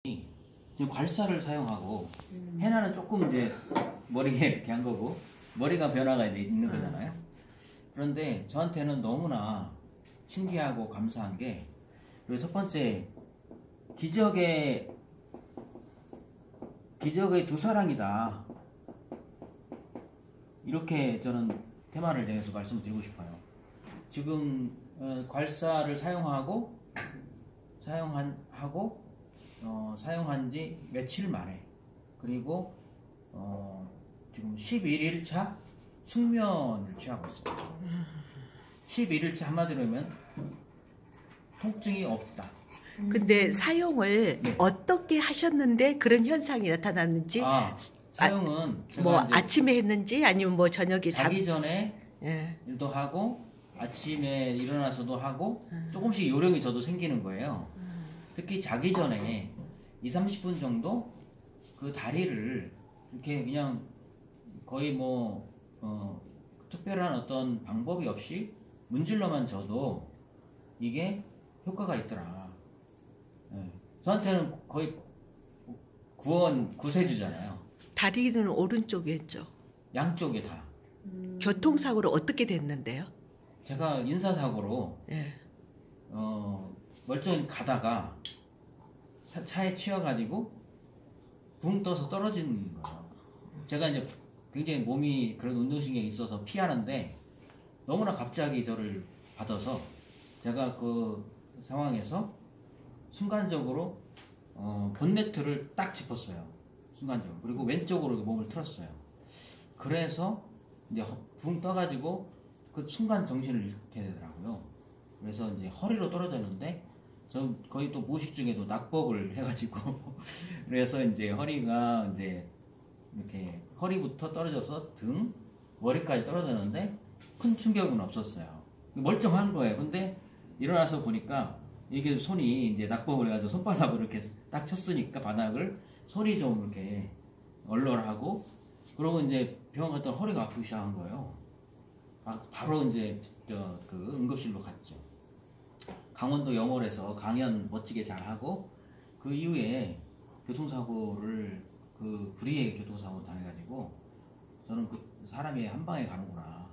지금 괄사를 사용하고 헤나는 조금 이제 머리에 이렇게 한 거고 머리가 변화가 있는 거잖아요. 그런데 저한테는 너무나 신기하고 감사한 게, 그리고 첫 번째 기적의 두 사랑이다, 이렇게 저는 테마를 정해서 말씀드리고 싶어요. 지금 괄사를 사용한 지 며칠 만에, 그리고 지금 11일차 숙면을 취하고 있어요. 11일차 한마디로 하면 통증이 없다. 근데 사용을 네. 어떻게 하셨는데 그런 현상이 나타났는지, 사용은 제가 뭐 아침에 했는지 아니면 뭐 저녁에 자기 전에 예. 일도 하고 아침에 일어나서도 하고 조금씩 요령이 저도 생기는 거예요. 특히 자기 전에 20-30분 정도 그 다리를 이렇게 그냥 거의 특별한 어떤 방법이 없이 문질러만 줘도 이게 효과가 있더라. 네. 저한테는 거의 구세주잖아요. 다리는 오른쪽에 있죠. 양쪽에 다. 교통사고로 어떻게 됐는데요? 제가 인사사고로 예. 멀쩡히 가다가 차에 치여가지고 붕 떠서 떨어지는 거예요. 제가 이제 굉장히 몸이 그런 운동신경이 있어서 피하는데 너무나 갑자기 저를 받아서 제가 그 상황에서 순간적으로 본네트를 딱 짚었어요. 순간적으로. 그리고 왼쪽으로 몸을 틀었어요. 그래서 이제 붕 떠가지고 그 순간 정신을 잃게 되더라고요. 그래서 이제 허리로 떨어졌는데, 저 거의 또 무의식 중에도 낙법을 해가지고 그래서 이제 허리가 이제 이렇게 허리부터 떨어져서 등, 머리까지 떨어졌는데 큰 충격은 없었어요. 멀쩡한 거예요. 근데 일어나서 보니까 이게 손이 이제 낙법을 해가지고 손바닥으로 이렇게 딱 쳤으니까 바닥을 손이 좀 이렇게 얼얼하고, 그러고 이제 병원 갔더니 허리가 아프기 시작한 거예요. 바로 이제 그 응급실로 갔죠. 강원도 영월에서 강연 멋지게 잘 하고, 그 이후에 교통사고를 불의의 교통사고를 당해가지고 저는 그 사람이 한 방에 가는구나,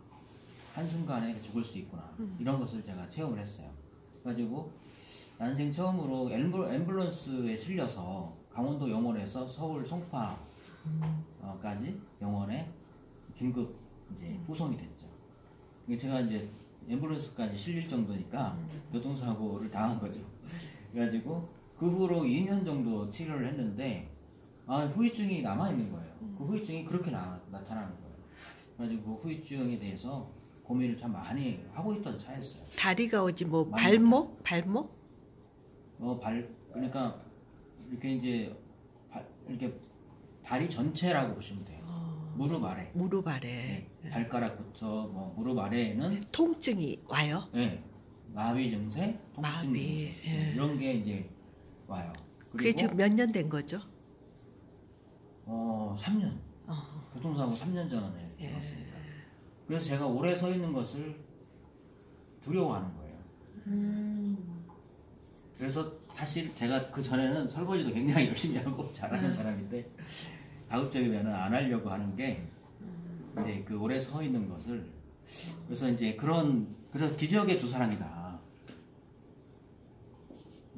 한순간에 죽을 수 있구나, 이런 것을 제가 체험을 했어요. 그래가지고 난생 처음으로 앰뷸런스에 실려서 강원도 영월에서 서울 송파까지 병원에 긴급 이제 후송이 됐죠. 제가 이제 앰뷸런스까지 실릴 정도니까 교통사고를 당한 거죠. 그래가지고 그 후로 2년 정도 치료를 했는데 후유증이 남아있는 거예요. 그 후유증이 그렇게 나타나는 거예요. 그래가지고 그 후유증에 대해서 고민을 참 많이 하고 있던 차였어요. 다리가 어디 뭐 발목? 그러니까 이렇게 이제 이렇게 다리 전체라고 보시면 돼요. 무릎 아래. 무릎 아래. 네. 발가락부터 무릎 아래에는 통증이 와요? 네. 마비 증세, 통증 증세, 예. 이런 게 이제 와요. 그게 지금 몇 년 된 거죠? 3년. 교통사고 3년 전에 왔으니까. 그래서 제가 오래 서 있는 것을 두려워하는 거예요. 그래서 사실 제가 그 전에는 설거지도 굉장히 열심히 하고 잘하는 사람인데, 가급적이면 안 하려고 하는 게 이제 그 오래 서 있는 것을. 그래서 이제 그런 기적의 두 사랑이다.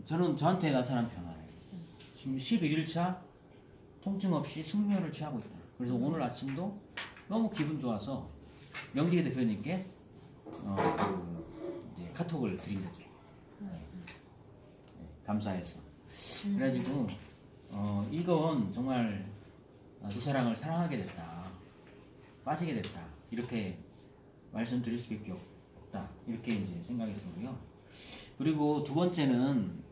저한테 나타난 변화예요. 지금 11일차 통증 없이 숙면을 취하고 있다. 그래서 오늘 아침도 너무 기분 좋아서 명기 대표님께 이제 카톡을 드린 거죠. 네, 감사해서. 그래가지고 이건 정말 두 사랑을 사랑하게 됐다, 빠지게 됐다, 이렇게 말씀드릴 수밖에 없다, 이렇게 이제 생각이 들고요. 그리고 두 번째는,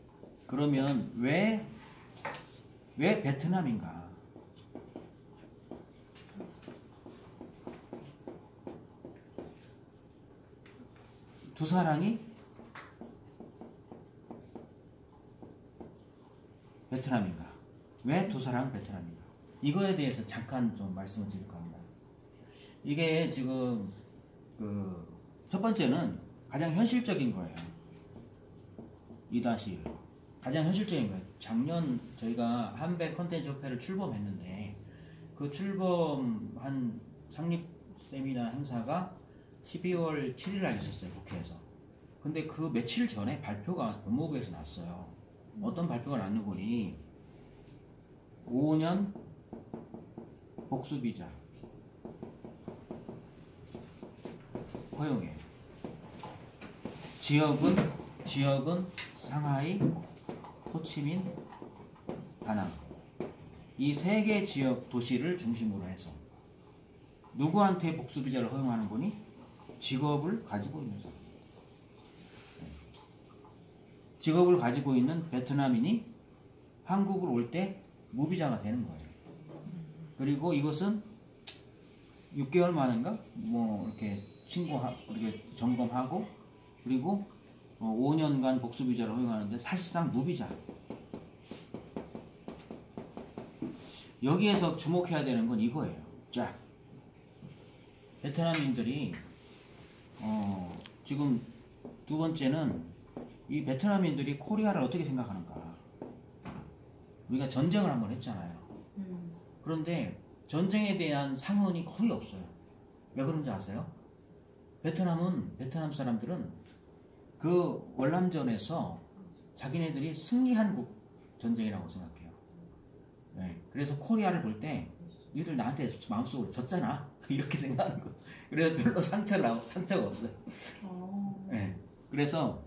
그러면 왜 베트남인가? 두 사랑이 베트남인가? 왜 두 사랑 베트남인가? 이거에 대해서 잠깐 좀 말씀을 드릴까 합니다. 이게 지금 첫 번째는 가장 현실적인 거예요. 2-1. 가장 현실적인 거예요. 작년 저희가 한배 컨텐츠 협회를 출범했는데 그 출범한 창립 세미나 행사가 12월 7일 날 있었어요. 국회에서. 근데 그 며칠 전에 발표가 법무부에서 났어요. 어떤 발표가 났는 거니 5년 복수비자 허용해. 지역은 상하이, 호치민, 다낭 이 세 개 지역 도시를 중심으로 해서 누구한테 복수비자를 허용하는 거니? 직업을 가지고 있는 사람. 직업을 가지고 있는 베트남인이 한국을 올 때 무비자가 되는 거예요. 그리고 이것은 6개월 만인가? 뭐 이렇게 이렇게 점검하고 그리고 5년간 복수비자를 허용하는데 사실상 무비자. 여기에서 주목해야 되는 건 이거예요. 자, 베트남인들이 지금 두 번째는 이 베트남인들이 코리아를 어떻게 생각하는가. 우리가 전쟁을 한번 했잖아요. 그런데 전쟁에 대한 상흔이 거의 없어요. 왜 그런지 아세요? 베트남 사람들은 그 월남전에서 자기네들이 승리한 전쟁이라고 생각해요. 네. 그래서 코리아를 볼 때 이들 나한테 마음속으로 졌잖아 이렇게 생각하는 거. 그래서 별로 상처가 없어요. 네. 그래서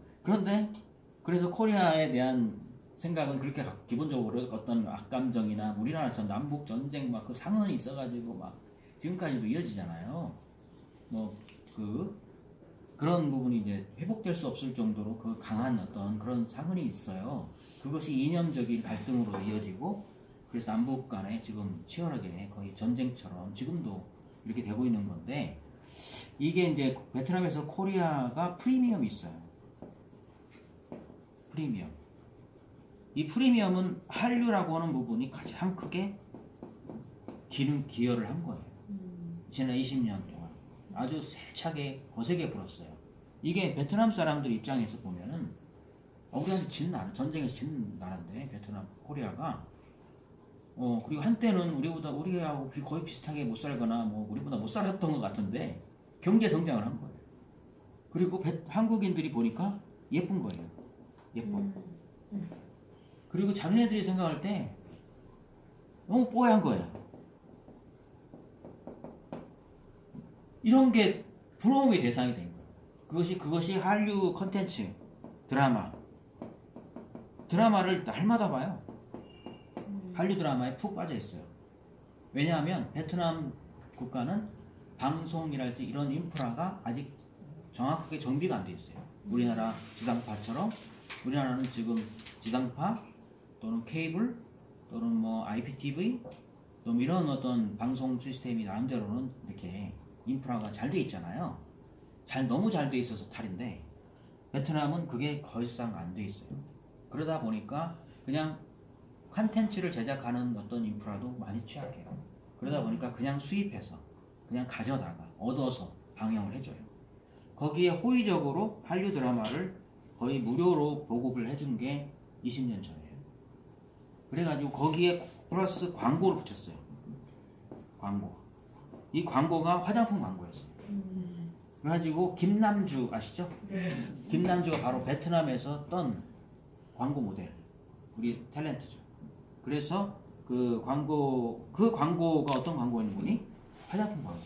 코리아에 대한 생각은 그렇게 기본적으로 어떤 악감정이나 우리나라처럼 남북 전쟁 막 그 상흔이 있어가지고 막 지금까지도 이어지잖아요. 뭐 그런 부분이 이제 회복될 수 없을 정도로 그 강한 어떤 그런 상흔이 있어요. 그것이 이념적인 갈등으로 이어지고 그래서 남북 간에 지금 치열하게 거의 전쟁처럼 지금도 이렇게 되고 있는 건데 이게 이제 베트남에서 코리아가 프리미엄이 있어요. 프리미엄. 이 프리미엄은 한류라고 하는 부분이 가장 크게 기여를 한 거예요. 지난 20년 동안 아주 세차게 거세게 불었어요. 이게 베트남 사람들 입장에서 보면은 우리한테 진 나라, 전쟁에서 진 나라인데 베트남, 코리아가 그리고 한때는 우리하고 거의 비슷하게 못 살거나 뭐 우리보다 못 살았던 것 같은데 경제 성장을 한 거예요. 그리고 한국인들이 보니까 예쁜 거예요. 예뻐. 그리고 자기네들이 생각할 때 너무 뽀얀 거예요. 이런 게 부러움의 대상이 된 거예요. 그것이 한류 컨텐츠, 드라마를 날마다 봐요. 한류 드라마에 푹 빠져 있어요. 왜냐하면 베트남 국가는 방송이랄지 이런 인프라가 아직 정확하게 정비가 안 돼 있어요. 우리나라 지상파처럼 우리나라는 지금 지상파 또는 케이블 또는 뭐 IPTV 또는 이런 어떤 방송 시스템이 나름대로는 이렇게 인프라가 잘 돼 있잖아요. 너무 잘 돼 있어서 탈인데 베트남은 그게 거의 안 돼 있어요. 그러다 보니까 그냥 콘텐츠를 제작하는 어떤 인프라도 많이 취약해요. 그러다 보니까 그냥 수입해서 그냥 가져다가 얻어서 방영을 해줘요. 거기에 호의적으로 한류 드라마를 거의 무료로 보급을 해준 게 20년 전이에요. 그래가지고 거기에 플러스 광고를 붙였어요. 광고. 이 광고가 화장품 광고였어요. 그래가지고 김남주 아시죠? 네. 김남주가 바로 베트남에서 떤 광고 모델, 우리 탤런트죠. 그래서 그 광고가 어떤 광고였니? 화장품 광고.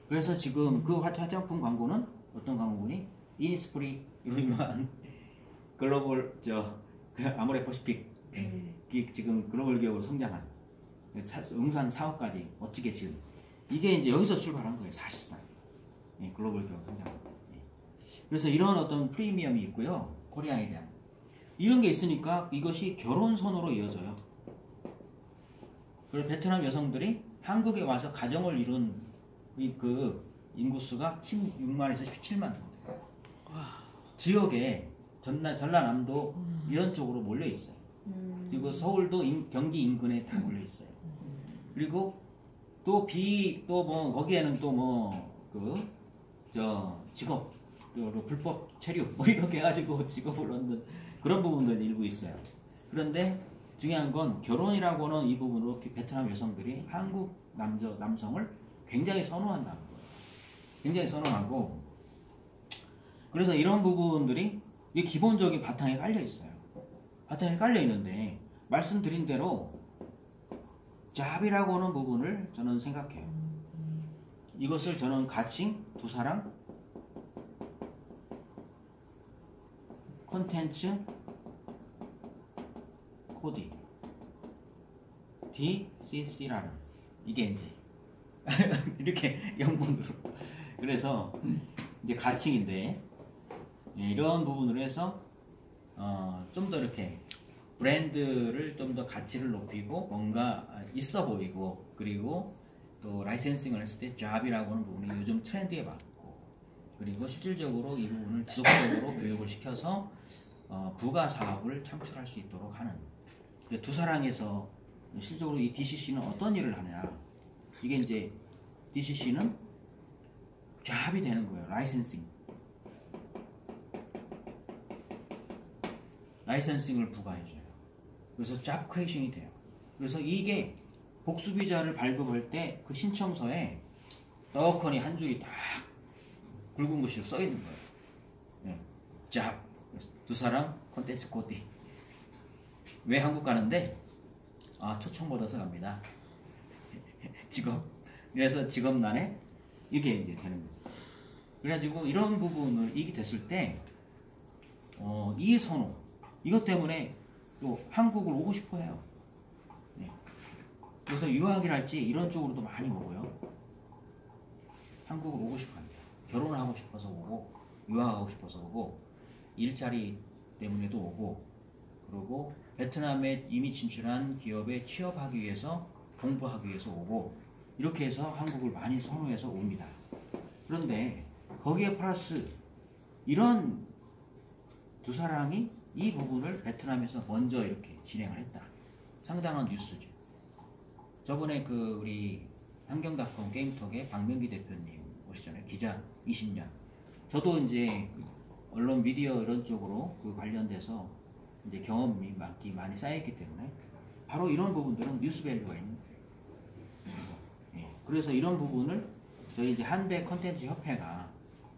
그래서 지금 그 화장품 광고는 어떤 광고니? 이니스프리 유명한 글로벌 아모레퍼시픽 지금 글로벌 기업으로 성장한 용산 사업까지 멋지게 지은 이게 이제 여기서 출발한 거예요. 사실상 글로벌 기업 성장. 그래서 이런 어떤 프리미엄이 있고요. 코리아에 대한 이런 게 있으니까 이것이 결혼선으로 이어져요. 그리고 베트남 여성들이 한국에 와서 가정을 이룬 그 인구수가 16만에서 17만 정도. 지역에 전라남도 이런 쪽으로 몰려 있어요. 그리고 서울도 경기 인근에 다 몰려 있어요. 그리고 또 거기에는 직업 불법 체류 이렇게 해가지고 직업을 얻는 그런 부분들이 일부 있어요. 그런데 중요한 건 결혼이라고는 이 부분으로 베트남 여성들이 한국 남성을 굉장히 선호한다는 거예요. 굉장히 선호하고, 그래서 이런 부분들이 이 기본적인 바탕에 깔려 있어요. 바탕에 깔려 있는데 말씀드린 대로 잡이라고 하는 부분을 저는 생각해요. 이것을 저는 가칭, 두사랑, 콘텐츠, 코디, DCC라는, 이게 이제 이렇게 영문으로, 그래서 이제 가칭인데, 이런 부분으로 해서 좀 더 이렇게 브랜드를 좀 더 가치를 높이고 뭔가 있어 보이고, 그리고 또 라이센싱을 했을 때 잡이라고 하는 부분이 요즘 트렌드에 맞고, 그리고 실질적으로 이 부분을 지속적으로 교육을 시켜서 부가 사업을 창출할 수 있도록 하는, 두사랑에서 실질적으로 이 DCC는 어떤 일을 하냐, 이게 이제 DCC는 잡이 되는 거예요. 라이센싱을 부과해줘요. 그래서 잡 크리에이션이 돼요. 그래서 이게 복수비자를 발급할 때 그 신청서에 떡하니 한 줄이 딱 굵은 글씨로 써 있는 거예요. 네. 잡, 두사랑, 콘텐츠 코디. 왜 한국 가는데? 초청 받아서 갑니다. 직업. 그래서 직업란에 이게 이제 되는 거죠. 그래가지고 이런 부분을 이게 됐을 때, 이 선호, 이것 때문에 또 한국을 오고 싶어 해요. 네. 그래서 유학이랄지 이런 쪽으로도 많이 오고요. 한국을 오고 싶어 합니다. 결혼을 하고 싶어서 오고, 유학하고 싶어서 오고, 일자리 때문에도 오고, 그리고 베트남에 이미 진출한 기업에 취업하기 위해서, 공부하기 위해서 오고, 이렇게 해서 한국을 많이 선호해서 옵니다. 그런데 거기에 플러스 이런 두사랑이 이 부분을 베트남에서 먼저 이렇게 진행을 했다. 상당한 뉴스죠. 저번에 우리 환경닷컴 게임톡의 박명기 대표님 오시잖아요. 기자 20년. 저도 이제 언론 미디어 이런 쪽으로 관련돼서 이제 경험이 많이 쌓였기 때문에 바로 이런 부분들은 뉴스 밸류가 있는 거예요. 그래서 이런 부분을 저희 이제 한배 컨텐츠 협회가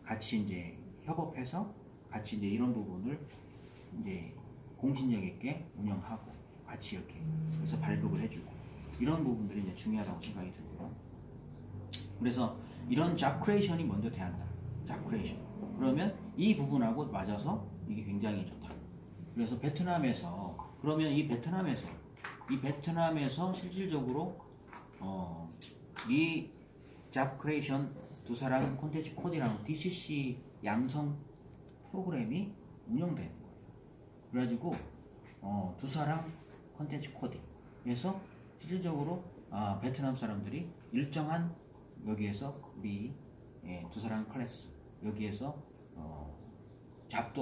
같이 이제 협업해서 같이 이제 이런 부분을 이제 공신력 있게 운영하고 같이 이렇게 그래서 발급을 해주고 이런 부분들이 이제 중요하다고 생각이 들고요. 그래서 이런 잡 크리에이션이 먼저 돼야 한다. 잡 크리에이션. 그러면 이 부분하고 맞아서 이게 굉장히 좋다. 그래서 베트남에서 그러면 이 베트남에서 실질적으로 이 잡 크리에이션 두사랑 콘텐츠 코디랑 DCC 양성 프로그램이 운영되는 거예요. 그래가지고 두사랑 콘텐츠 코디에서 실질적으로 베트남 사람들이 일정한 여기에서 우리 두사랑 클래스 여기에서 잡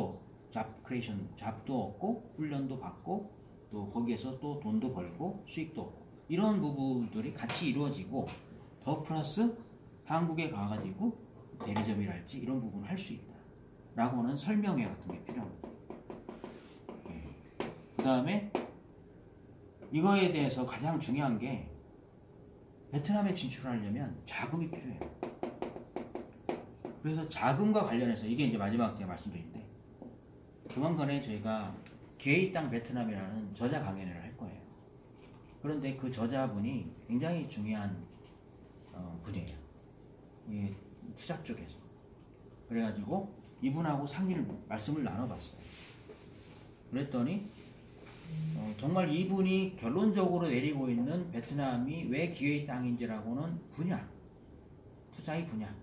크리에이션 잡도 얻고 훈련도 받고 또 거기에서 또 돈도 벌고 수익도 얻고 이런 부분들이 같이 이루어지고 더 플러스 한국에 가가지고 대리점이랄지 이런 부분을 할 수 있다 라고 하는 설명회 같은 게 필요합니다. 그 다음에 이거에 대해서 가장 중요한 게 베트남에 진출하려면 자금이 필요해요. 그래서 자금과 관련해서 이게 이제 마지막 제가 말씀드린데 조만간에 저희가 기회의 땅 베트남이라는 저자 강연회를 할 거예요. 그런데 그 저자분이 굉장히 중요한 분이에요. 이 투자 쪽에서. 그래가지고 이분하고 말씀을 나눠봤어요. 그랬더니 정말 이분이 결론적으로 내리고 있는 베트남이 왜 기회의 땅인지라고는 투자의 분야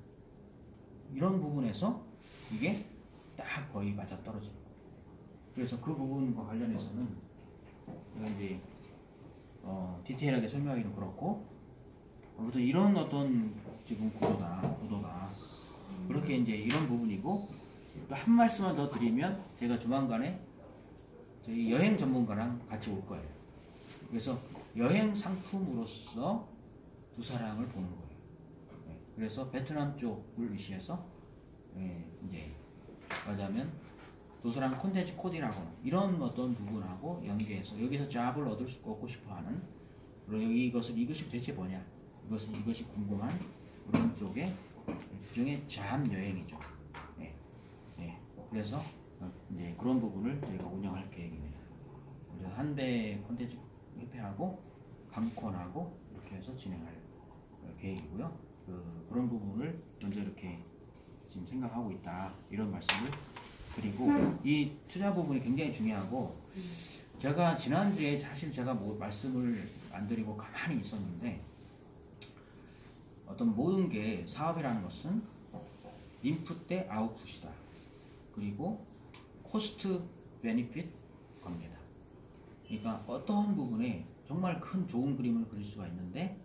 이런 부분에서 이게 딱 거의 맞아떨어지는 거예요. 그래서 그 부분과 관련해서는 제가 이제 디테일하게 설명하기는 그렇고 아무튼 이런 어떤 지금 구도가 그렇게 이제 이런 부분이고 또 한 말씀만 더 드리면 제가 조만간에 저희 여행 전문가랑 같이 올 거예요. 그래서 여행 상품으로서 두사랑을 보는 거예요. 그래서 베트남 쪽을 위시해서 이제 말하자면 도서랑 콘텐츠 코딩하거나 이런 어떤 부분하고 연계해서 여기서 잡을 얻고 싶어하는 그리고 여기 이것이 대체 뭐냐 이것이 궁금한 그런 쪽에 일종의 잡 여행이죠. 네. 네. 그래서 이제 그런 부분을 저희가 운영할 계획입니다. 그래서 한대 콘텐츠 협회하고 강콘하고 이렇게 해서 진행할 계획이고요. 그런 부분을 먼저 이렇게 지금 생각하고 있다 이런 말씀을 드리고 이 투자 부분이 굉장히 중요하고 제가 지난주에 사실 제가 뭐 말씀을 안 드리고 가만히 있었는데 어떤 모든 게 사업이라는 것은 인풋 대 아웃풋이다. 그리고 코스트 베니핏 관계다. 그러니까 어떤 부분에 정말 큰 좋은 그림을 그릴 수가 있는데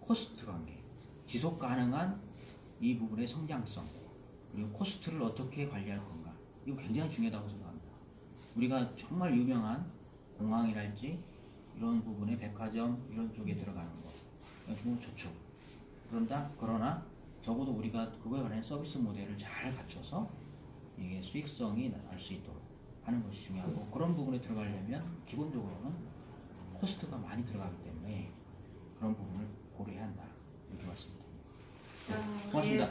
코스트 관계, 지속 가능한 이 부분의 성장성, 그리고 코스트를 어떻게 관리할 건가. 이거 굉장히 중요하다고 생각합니다. 우리가 정말 유명한 공항이랄지 이런 부분의 백화점 이런 쪽에 들어가는 거 너무 좋죠. 그러나 적어도 우리가 그거에 관한 서비스 모델을 잘 갖춰서 이게 수익성이 날 수 있도록 하는 것이 중요하고 그런 부분에 들어가려면 기본적으로는 코스트가 많이 들어가기 때문에 그런 부분을 고려해야 한다. 이렇게 말씀드립니다. 고맙습니다.